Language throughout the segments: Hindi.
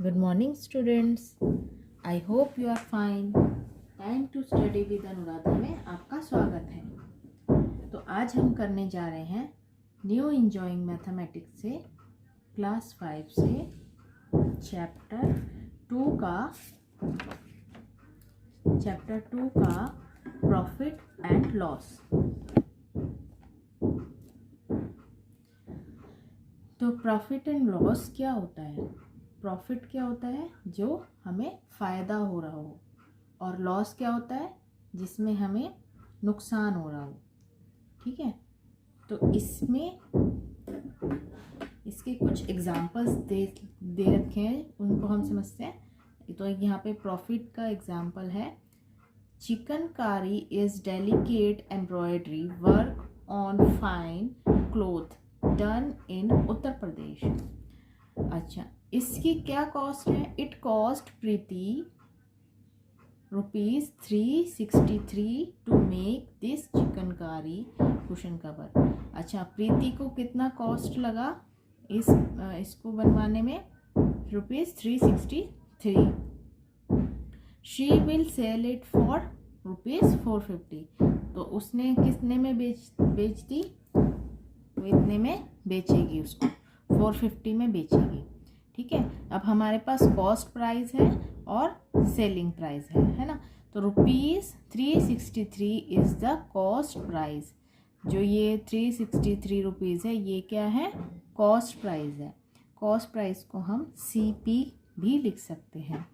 Good morning, students. I hope you are fine. Time to study with Anuradha में आपका स्वागत है। तो आज हम करने जा रहे हैं न्यू इंजॉइंग मैथमेटिक्स से क्लास 5 से चैप्टर 2 का प्रॉफिट एंड लॉस। तो प्रॉफिट एंड लॉस क्या होता है? प्रॉफिट क्या होता है? जो हमें फ़ायदा हो रहा हो, और लॉस क्या होता है? जिसमें हमें नुकसान हो रहा हो। ठीक है, तो इसमें इसके कुछ एग्जांपल्स दे रखे हैं, उनको हम समझते हैं। तो यहाँ पे प्रॉफिट का एग्जांपल है, chikankari is delicate embroidery work on fine cloth done in Uttar Pradesh. अच्छा, इसकी क्या कॉस्ट है? It cost Preeti ₹363 to make this chikankari cushion cover. अच्छा, प्रीति को कितना कॉस्ट लगा इसको बनवाने में? ₹363। She will sell it for ₹450। तो उसने कितने में बेच दी? तो इतने में बेचेगी, उसको 450 में बेचेगी। ठीक है, अब हमारे पास कॉस्ट प्राइस है और सेलिंग प्राइस है ना। तो ₹363 इज द कॉस्ट प्राइस। जो ये ₹363 है, ये क्या है? कॉस्ट प्राइस है। कॉस्ट प्राइस को हम CP भी लिख सकते हैं।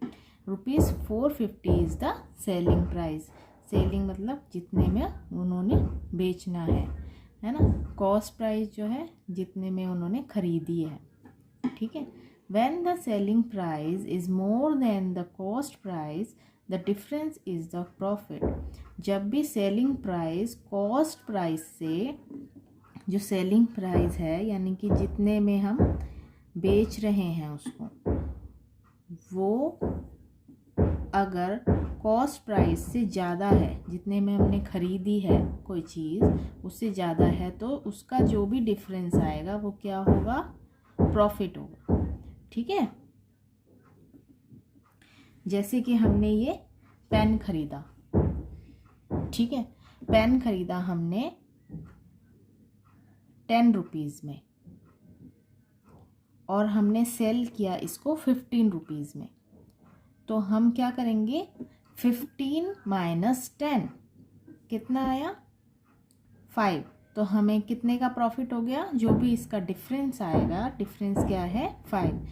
₹450 is the selling price. Selling मतलब जितने में उन्होंने बेचना है ना। कॉस्ट प्राइस जो है जितने में उन्होंने खरीदी है। ठीक है, when the selling price is more than the cost price, the difference is the profit। जब भी सेलिंग प्राइस कॉस्ट प्राइस से, जो सेलिंग प्राइस है यानी कि जितने में हम बेच रहे हैं उसको, वो अगर कॉस्ट प्राइस से ज़्यादा है, जितने में हमने खरीदी है कोई चीज़ उससे ज़्यादा है, तो उसका जो भी डिफरेंस आएगा वो क्या होगा? प्रॉफिट होगा। ठीक है, जैसे कि हमने ये पेन खरीदा। ठीक है, पेन खरीदा हमने ₹10 में, और हमने सेल किया इसको ₹15 में। तो हम क्या करेंगे? 15 माइनस 10 कितना आया? 5। तो हमें कितने का प्रॉफिट हो गया? जो भी इसका डिफरेंस आएगा, डिफरेंस क्या है? 5।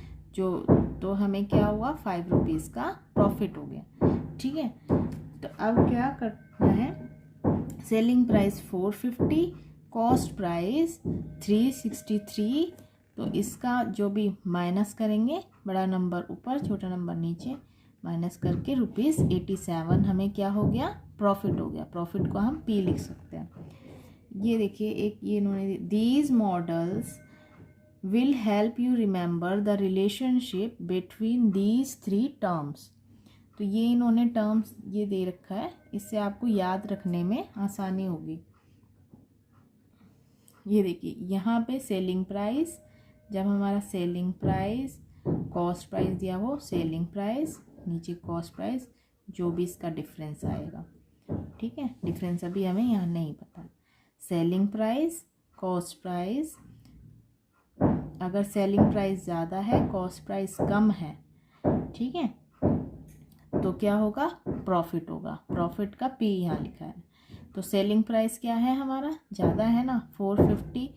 तो हमें क्या हुआ? ₹5 का प्रॉफिट हो गया। ठीक है, तो अब क्या करना है? Selling price 450, cost price 363। तो इसका जो भी माइनस करेंगे, बड़ा नंबर ऊपर छोटा नंबर नीचे, माइनस करके ₹87 हमें क्या हो गया? प्रॉफिट हो गया। प्रॉफिट को हम P लिख सकते हैं। ये देखिए, एक ये इन्होंने, these models will help you remember the relationship between these 3 terms. तो ये इन्होंने टर्म्स ये दे रखा है, इससे आपको याद रखने में आसानी होगी। ये देखिए, यहाँ पे सेलिंग प्राइस, जब हमारा सेलिंग प्राइस कॉस्ट प्राइस दिया हो, सेलिंग प्राइस नीचे कॉस्ट प्राइस, जो भी इसका डिफरेंस आएगा। ठीक है, डिफरेंस अभी हमें यहाँ नहीं पता। सेलिंग प्राइस, कॉस्ट प्राइस, अगर सेलिंग प्राइस ज़्यादा है, कॉस्ट प्राइस कम है, ठीक है, तो क्या होगा? प्रॉफिट होगा। प्रॉफिट का P यहाँ लिखा है। तो सेलिंग प्राइस क्या है? हमारा ज़्यादा है ना, 450,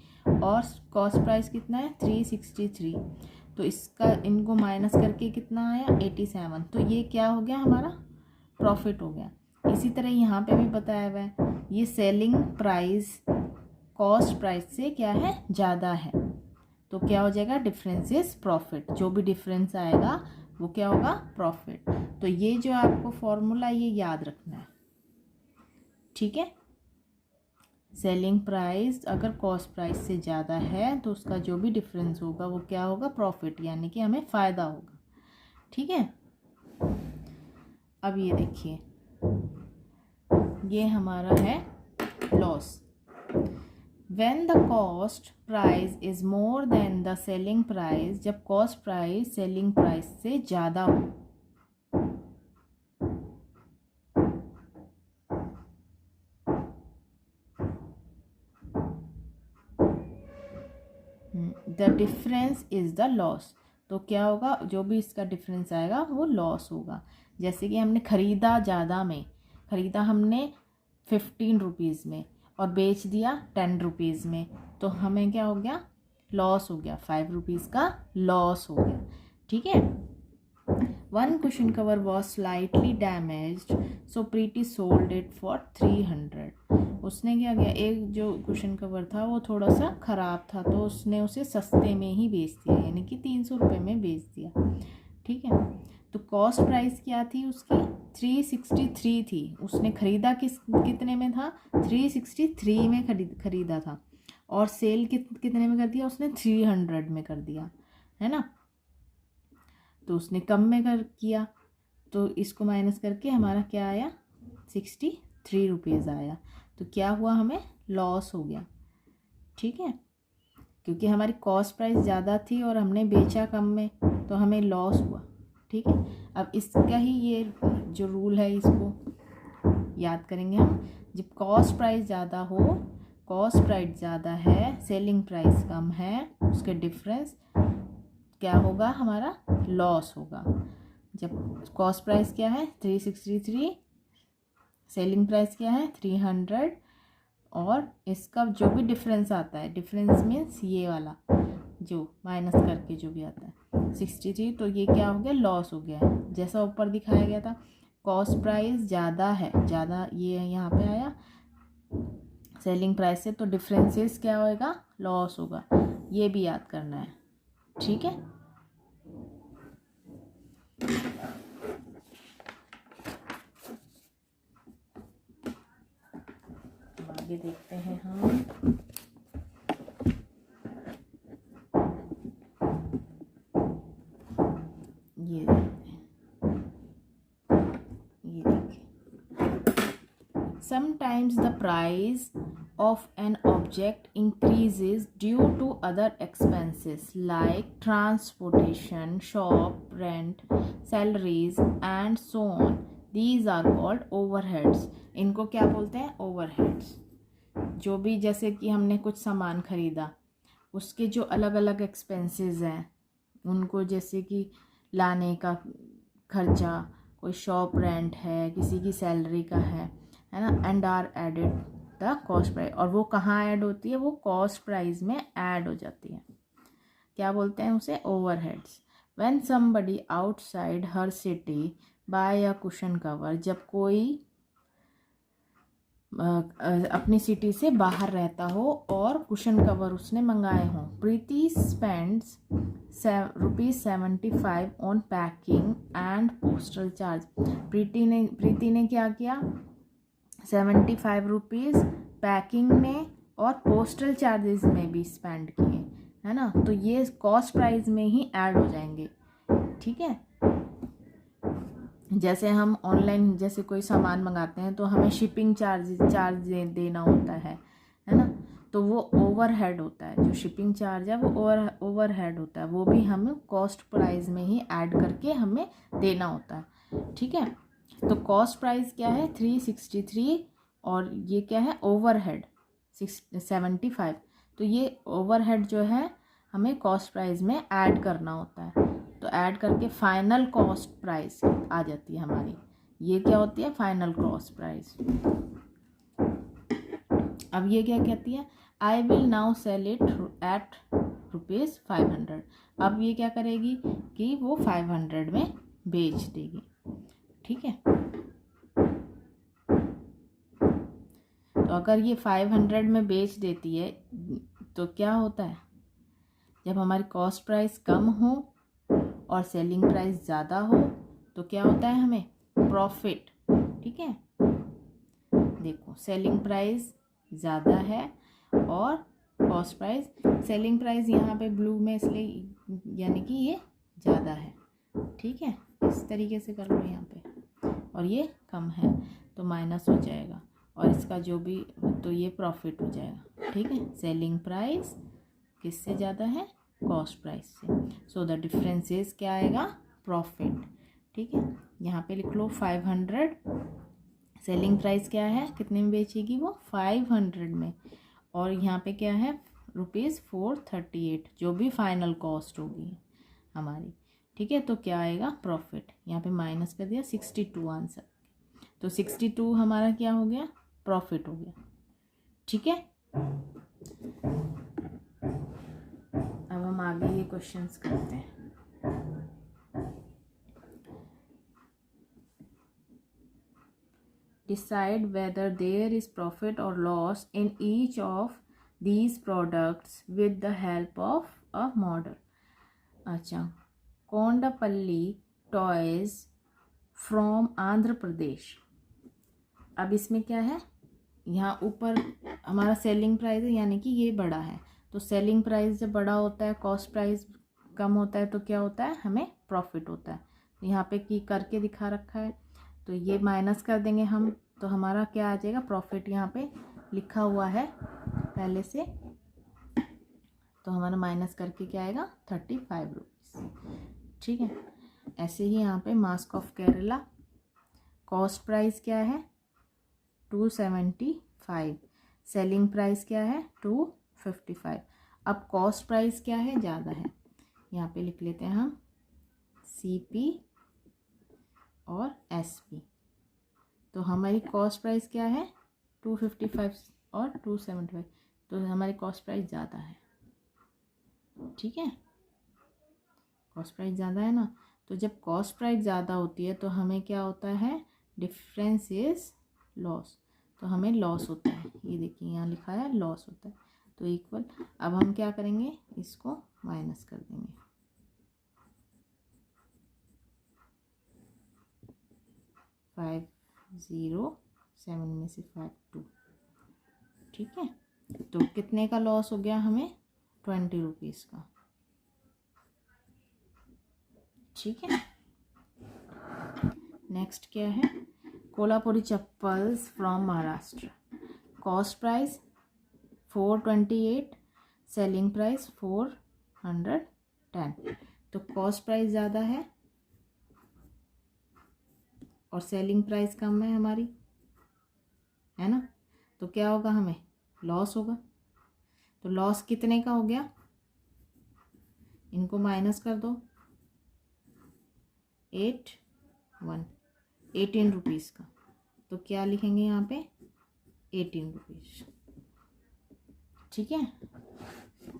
और कॉस्ट प्राइस कितना है? 363। तो इसका इनको माइनस करके कितना आया? 87। तो ये क्या हो गया? हमारा प्रॉफिट हो गया। इसी तरह यहाँ पे भी बताया हुआ है, ये सेलिंग प्राइस कॉस्ट प्राइस से क्या है? ज़्यादा है, तो क्या हो जाएगा? Difference is profit. जो भी डिफरेंस आएगा वो क्या होगा? प्रॉफिट। तो ये जो आपको फॉर्मूला ये याद रखना है। ठीक है, सेलिंग प्राइस अगर कॉस्ट प्राइस से ज़्यादा है तो उसका जो भी डिफरेंस होगा वो क्या होगा? प्रॉफिट, यानी कि हमें फ़ायदा होगा। ठीक है, अब ये देखिए, ये हमारा है loss. When the cost price is more than the selling price, जब कॉस्ट प्राइस सेलिंग प्राइस से ज़्यादा हो। The difference is the loss, तो क्या होगा, जो भी इसका डिफरेंस आएगा वो लॉस होगा। जैसे कि हमने ख़रीदा ज़्यादा में, ख़रीदा हमने 15 रुपीज़ में और बेच दिया 10 रुपीज़ में, तो हमें क्या हो गया, लॉस हो गया, 5 रुपीज़ का लॉस हो गया। ठीक है। One cushion cover was slightly damaged so Preeti sold it for 300। उसने क्या किया, एक जो कुशन कवर था वो थोड़ा सा ख़राब था, तो उसने उसे सस्ते में ही बेच दिया, यानी कि 300 रुपये में बेच दिया। ठीक है। तो कॉस्ट प्राइस क्या थी उसकी, 363 थी। उसने ख़रीदा कितने में था, 363 में खरीदा था, और सेल कितने में कर दिया उसने, 300 में कर दिया, है ना। तो उसने कम में किया, तो इसको माइनस करके हमारा क्या आया, 63 रुपीज़ आया। तो क्या हुआ, हमें लॉस हो गया। ठीक है, क्योंकि हमारी कॉस्ट प्राइस ज़्यादा थी और हमने बेचा कम में, तो हमें लॉस हुआ। ठीक है। अब इसका ही ये जो रूल है इसको याद करेंगे हम। जब कॉस्ट प्राइस ज़्यादा हो, कॉस्ट प्राइस ज़्यादा है, सेलिंग प्राइस कम है, उसके डिफरेंस क्या होगा, हमारा लॉस होगा। जब कॉस्ट प्राइस क्या है 363, सेलिंग प्राइस क्या है 300, और इसका जो भी डिफरेंस आता है, डिफरेंस मीन्स ये वाला जो माइनस करके जो भी आता है 63, तो ये क्या हो गया, लॉस हो गया। जैसा ऊपर दिखाया गया था, कॉस्ट प्राइस ज़्यादा है, ज़्यादा ये यहाँ पे आया सेलिंग प्राइस से, तो डिफरेंसेस क्या होएगा, लॉस होगा। ये भी याद करना है। ठीक है। आगे देखते हैं हम। ये देखते हैं, ये देखिए, sometimes the price of an object increases due to other expenses like transportation, shop rent, salaries and so on. These are called overheads. इनको क्या बोलते हैं, overheads। जो भी, जैसे कि हमने कुछ सामान खरीदा, उसके जो अलग अलग एक्सपेंसेस हैं उनको, जैसे कि लाने का खर्चा, कोई शॉप रेंट है, किसी की सैलरी का है ना, and are added the cost price. और वो कहाँ ऐड होती है, वो कॉस्ट प्राइस में ऐड हो जाती है। क्या बोलते हैं उसे, overheads. When somebody outside her city bye a cushion cover, जब कोई अपनी सिटी से बाहर रहता हो और कुशन कवर उसने मंगाए हों। Preeti spends ₹75 on packing and postal charge. Preeti ने क्या किया, 75 रुपीज़ पैकिंग में और पोस्टल चार्जेस में भी स्पेंड किए, है ना। तो ये कॉस्ट प्राइस में ही ऐड हो जाएंगे। ठीक है। जैसे हम ऑनलाइन जैसे कोई सामान मंगाते हैं तो हमें शिपिंग चार्ज देना होता है ना। तो वो ओवरहेड होता है, जो शिपिंग चार्ज है वो ओवरहेड होता है, वो भी हमें कॉस्ट प्राइस में ही ऐड करके हमें देना होता है। ठीक है। तो कॉस्ट प्राइस क्या है 363, और ये क्या है ओवरहेड 75। तो ये ओवरहेड जो है हमें कॉस्ट प्राइस में ऐड करना होता है। तो ऐड करके फाइनल कॉस्ट प्राइस आ जाती है हमारी। ये क्या होती है, फाइनल कॉस्ट प्राइस। अब ये क्या कहती है, I will now sell it at ₹500। अब ये क्या करेगी कि वो 500 में बेच देगी। ठीक है। तो अगर ये 500 में बेच देती है तो क्या होता है, जब हमारी कॉस्ट प्राइस कम हो और सेलिंग प्राइस ज़्यादा हो तो क्या होता है, हमें प्रॉफिट। ठीक है। देखो, सेलिंग प्राइस ज़्यादा है और कॉस्ट प्राइस, सेलिंग प्राइस यहाँ पे ब्लू में इसलिए यानी कि ये ज़्यादा है। ठीक है। इस तरीके से कर लो यहाँ पे, और ये कम है तो माइनस हो जाएगा, और इसका जो भी, तो ये प्रॉफिट हो जाएगा। ठीक है, सेलिंग प्राइस किससे ज़्यादा है, कॉस्ट प्राइस से। सो द डिफरेंस इज क्या आएगा, प्रॉफिट। ठीक है, यहाँ पे लिख लो 500, सेलिंग प्राइस क्या है, कितने में बेचेगी वो, 500 में, और यहाँ पे क्या है ₹438, जो भी फाइनल कॉस्ट होगी हमारी। ठीक है, तो क्या आएगा, प्रॉफिट। यहाँ पे माइनस कर दिया 62 आंसर, तो 62 हमारा क्या हो गया, प्रॉफिट हो गया। ठीक है, अब हम आगे ये क्वेश्चंस करते हैं। Decide whether there is profit or loss in each of these products with the help of a model. अच्छा, कोंडापल्ली टॉयज फ्रॉम आंध्र प्रदेश। अब इसमें क्या है, यहाँ ऊपर हमारा सेलिंग प्राइस है, यानी कि ये बड़ा है, तो सेलिंग प्राइस जब बड़ा होता है, कॉस्ट प्राइस कम होता है, तो क्या होता है, हमें प्रॉफिट होता है। यहाँ पे की करके दिखा रखा है, तो ये माइनस कर देंगे हम, तो हमारा क्या आ जाएगा, प्रॉफिट यहाँ पे लिखा हुआ है पहले से, तो हमारा माइनस करके क्या आएगा, 35 रुपीज़। ठीक है, ऐसे ही यहाँ पे mask of Kerala, cost price क्या है 275, सेलिंग प्राइस क्या है 255। अब कॉस्ट प्राइस क्या है, ज़्यादा है, यहाँ पे लिख लेते हैं हम CP और SP। तो हमारी कॉस्ट प्राइस क्या है 255 और 275, तो हमारी कॉस्ट प्राइस ज़्यादा है। ठीक है, कॉस्ट प्राइस ज़्यादा है ना, तो जब कॉस्ट प्राइस ज़्यादा होती है तो हमें क्या होता है, डिफरेंस इज लॉस, तो हमें लॉस होता है। ये देखिए यहाँ लिखा है लॉस होता है, तो इक्वल। अब हम क्या करेंगे, इसको माइनस कर देंगे, फाइव 07 में से 52। ठीक है, तो कितने का लॉस हो गया हमें, 20 रुपीज़ का। ठीक है, नेक्स्ट क्या है, Kolhapuri chappals from Maharashtra, cost price 428, selling price 410। तो कॉस्ट प्राइस ज़्यादा है और सेलिंग प्राइस कम है हमारी, है ना, तो क्या होगा, हमें लॉस होगा। तो लॉस कितने का हो गया, इनको माइनस कर दो, 18 रुपीज़ का, तो क्या लिखेंगे यहाँ पे 18 रुपीज़। ठीक है,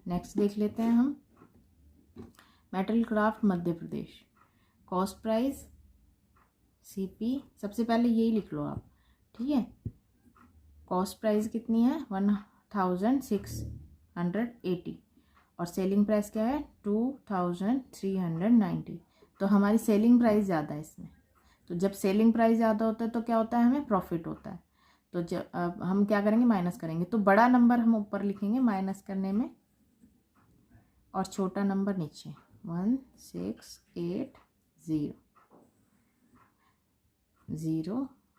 नेक्स्ट देख लेते हैं हम, metal craft Madhya Pradesh, cost price CP, सबसे पहले यही लिख लो आप। ठीक है, कॉस्ट प्राइस कितनी है 1680 और सेलिंग प्राइस क्या है 2390, तो हमारी सेलिंग प्राइस ज़्यादा है इसमें। तो जब सेलिंग प्राइस ज़्यादा होता है तो क्या होता है, हमें प्रॉफिट होता है। तो जब अब हम क्या करेंगे, माइनस करेंगे, तो बड़ा नंबर हम ऊपर लिखेंगे माइनस करने में और छोटा नंबर नीचे, 1680,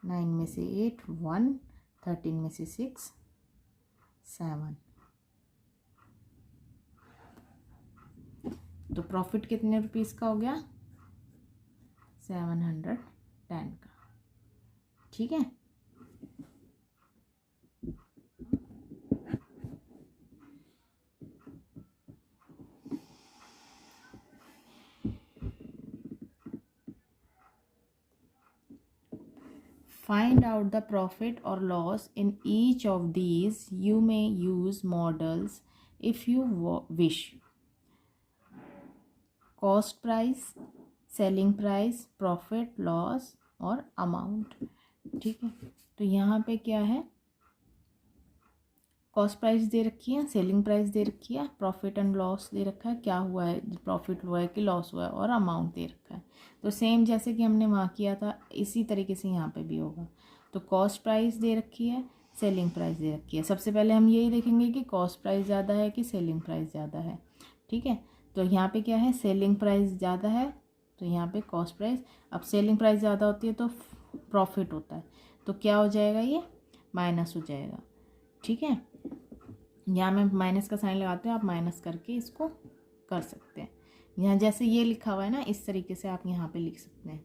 9 में से 8, 1, 13 में से 6, 7। तो प्रॉफिट कितने रुपीज़ का हो गया, 710 का। ठीक है, find out the profit or loss in each of these. You may use models if you wish. Cost price, selling price, profit, loss और amount. ठीक है, तो यहाँ पे क्या है, कॉस्ट प्राइस दे रखी है, सेलिंग प्राइस दे रखी है, प्रॉफिट एंड लॉस दे रखा है, क्या हुआ है, प्रॉफिट हुआ है कि लॉस हुआ है, और अमाउंट दे रखा है। तो सेम जैसे कि हमने वहाँ किया था इसी तरीके से यहाँ पे भी होगा। तो कॉस्ट प्राइस दे रखी है, सेलिंग प्राइस दे रखी है। सबसे पहले हम यही देखेंगे कि कॉस्ट प्राइस ज़्यादा है कि सेलिंग प्राइस ज़्यादा है। ठीक है, तो यहाँ पे क्या है, सेलिंग प्राइस ज़्यादा है, तो यहाँ पे कॉस्ट प्राइस। अब सेलिंग प्राइस ज़्यादा होती है तो प्रॉफिट होता है, तो क्या हो जाएगा, ये माइनस हो जाएगा। ठीक है, यहाँ मैं माइनस का साइन लगाते हो, आप माइनस करके इसको कर सकते हैं। यहाँ जैसे ये लिखा हुआ है ना, इस तरीके से आप यहाँ पे लिख सकते हैं।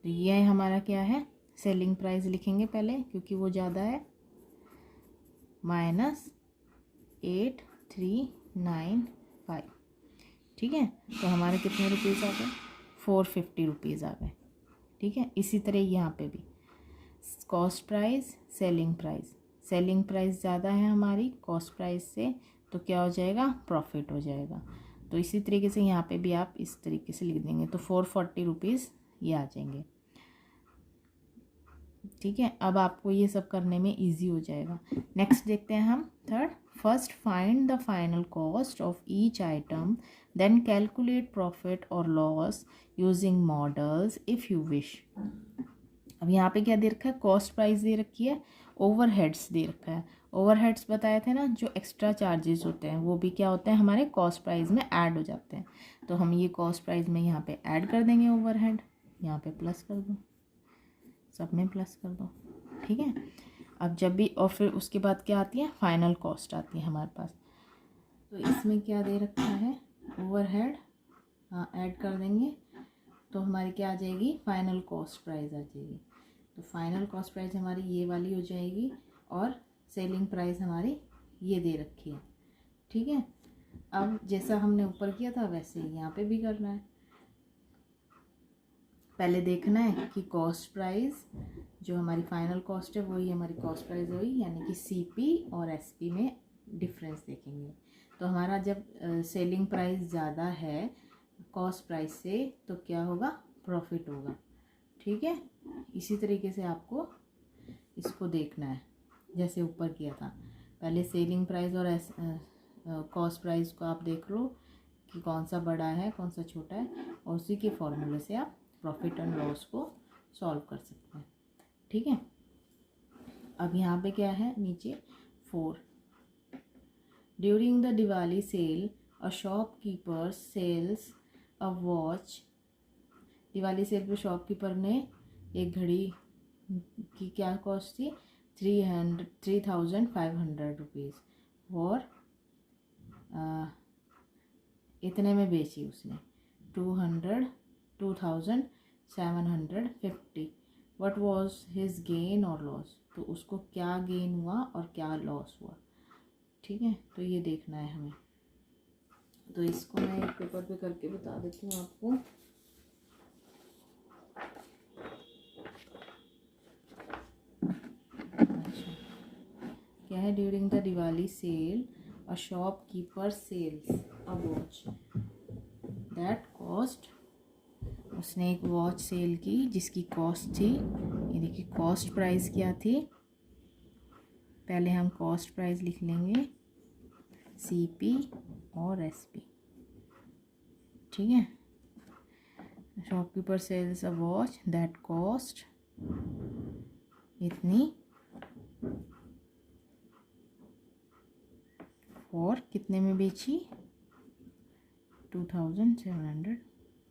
तो ये हमारा क्या है, सेलिंग प्राइस लिखेंगे पहले क्योंकि वो ज़्यादा है, -8395। ठीक है, तो हमारे कितने रुपीज़ आ गए, 450 रुपीज़ आ गए। ठीक है, इसी तरह यहाँ पे भी cost price, selling price, selling price ज़्यादा है हमारी कॉस्ट प्राइस से, तो क्या हो जाएगा, प्रॉफिट हो जाएगा। तो इसी तरीके से यहाँ पे भी आप इस तरीके से लिख देंगे, तो 440 रुपीज़ ये आ जाएंगे। ठीक है, अब आपको ये सब करने में इजी हो जाएगा। नेक्स्ट देखते हैं हम third, first find the final cost of each item, then calculate profit और loss using models if you wish. अब यहाँ पे क्या दे रखा है, कॉस्ट प्राइस दे रखी है, ओवरहेड्स दे रखा है। ओवरहेड्स बताए थे ना, जो एक्स्ट्रा चार्जेस होते हैं वो भी क्या होते हैं, हमारे कॉस्ट प्राइस में ऐड हो जाते हैं। तो हम ये कॉस्ट प्राइस में यहाँ पे ऐड कर देंगे ओवरहेड, यहाँ पे प्लस कर दो, सब में प्लस कर दो। ठीक है, अब जब भी, और फिर उसके बाद क्या आती है, फाइनल कॉस्ट आती है हमारे पास। तो इसमें क्या दे रखा है, ओवरहेड, हाँ ऐड कर देंगे, तो हमारी क्या आ जाएगी, फाइनल कॉस्ट प्राइस आ जाएगी। तो फाइनल कॉस्ट प्राइस हमारी ये वाली हो जाएगी, और सेलिंग प्राइस हमारी ये दे रखी है। ठीक है, अब जैसा हमने ऊपर किया था वैसे ही यहाँ पे भी करना है। पहले देखना है कि कॉस्ट प्राइस जो हमारी फाइनल कॉस्ट है वही हमारी कॉस्ट प्राइस हुई, यानी कि सीपी और एसपी में डिफरेंस देखेंगे। तो हमारा जब सेलिंग प्राइस ज़्यादा है कॉस्ट प्राइस से, तो क्या होगा, प्रॉफिट होगा। ठीक है, इसी तरीके से आपको इसको देखना है जैसे ऊपर किया था। पहले सेलिंग प्राइस और कॉस्ट प्राइस को आप देख लो कि कौन सा बड़ा है कौन सा छोटा है, और उसी के फॉर्मूले से आप प्रॉफिट एंड लॉस को सॉल्व कर सकते हैं। ठीक है, अब यहाँ पे क्या है नीचे 4, during the Diwali sale a shopkeeper sells a watch. Diwali sale पे शॉपकीपर ने एक घड़ी की क्या कॉस्ट थी, 3500 रुपीज़, और इतने में बेची उसने, 2750। व्हाट वाज हिज गेन और लॉस, तो उसको क्या गेन हुआ और क्या लॉस हुआ। ठीक है, तो ये देखना है हमें। तो इसको मैं एक पेपर पे करके बता देती हूँ आपको। अच्छा, क्या है, during the Diwali sale a shopkeeper sells a watch that cost, उसने एक वॉच सेल की जिसकी कॉस्ट थी, ये देखिए कॉस्ट प्राइस क्या थी, पहले हम कॉस्ट प्राइस लिख लेंगे, सीपी और एसपी। ठीक है, shopkeeper sells a watch that cost इतनी, और कितने में बेची, 2700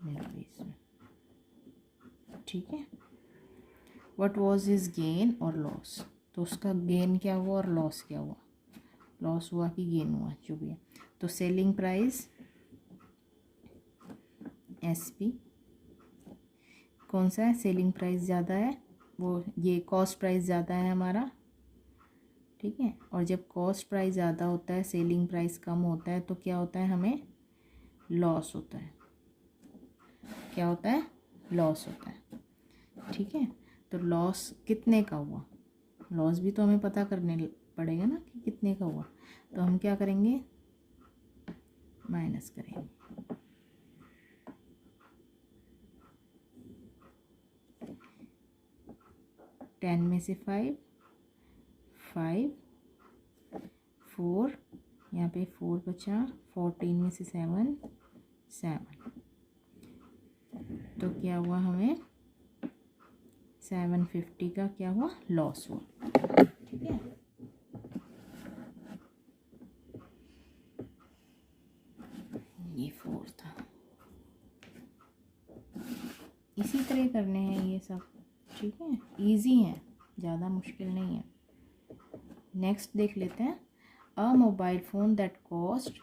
रुपीज़ में। ठीक है, व्हाट वाज हिज गेन और लॉस, तो उसका गेन क्या हुआ और लॉस क्या हुआ, लॉस हुआ कि गेन हुआ, जो भी है। तो सेलिंग प्राइस एसपी, कौन सा है, सेलिंग प्राइस ज़्यादा है, वो ये कॉस्ट प्राइस ज़्यादा है हमारा। ठीक है, और जब कॉस्ट प्राइस ज़्यादा होता है सेलिंग प्राइस कम होता है, तो क्या होता है, हमें लॉस होता है। क्या होता है, लॉस होता है। ठीक है, तो लॉस कितने का हुआ, लॉस भी तो हमें पता करने पड़ेगा ना कि कितने का हुआ। तो हम क्या करेंगे, माइनस करेंगे। टेन में से 5, 4, यहाँ पे 4 बचा, 14 में से 7, तो क्या हुआ, हमें 750 का क्या हुआ, लॉस हुआ। ठीक है, ये 4 था। इसी तरह करने हैं ये सब। ठीक है, इजी है, ज़्यादा मुश्किल नहीं है। नेक्स्ट देख लेते हैं। अ mobile phone that cost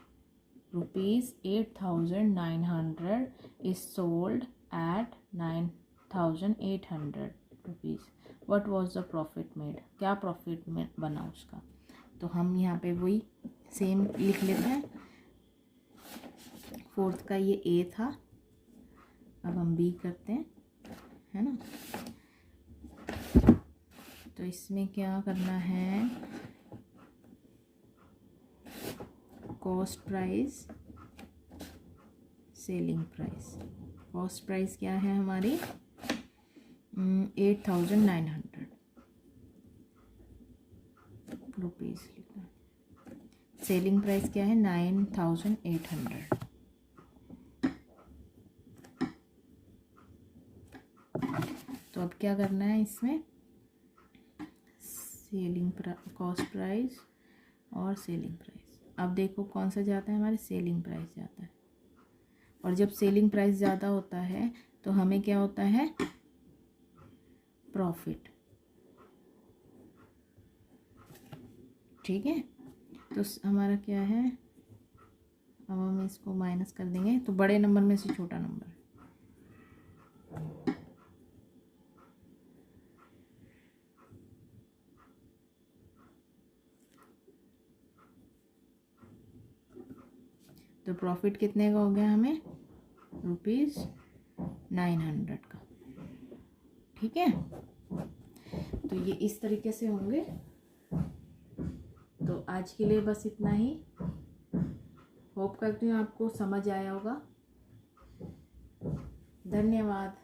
₹8,900 is sold at 9,800 rupees. What was the profit made? क्या प्रॉफिट में बना उसका? तो हम यहाँ पे वही सेम लिख लेते हैं। फोर्थ का ये ए था, अब हम बी करते हैं, है ना। तो इसमें क्या करना है, cost price, selling price. Cost price क्या है हमारी 8,900 रुपीज़ लिखना। सेलिंग प्राइस क्या है 9,800। तो अब क्या करना है इसमें, सेलिंग कॉस्ट प्राइस और सेलिंग प्राइस। अब देखो कौन सा जाता है, हमारे सेलिंग प्राइस जाता है। और जब सेलिंग प्राइस ज़्यादा होता है तो हमें क्या होता है, प्रॉफिट। ठीक है, तो हमारा क्या है, अब हम इसको माइनस कर देंगे तो बड़े नंबर में से छोटा नंबर। तो प्रॉफिट कितने का हो गया हमें, ₹900 का। ठीक है, तो ये इस तरीके से होंगे। तो आज के लिए बस इतना ही। होप करती हूँ आपको समझ आया होगा। धन्यवाद।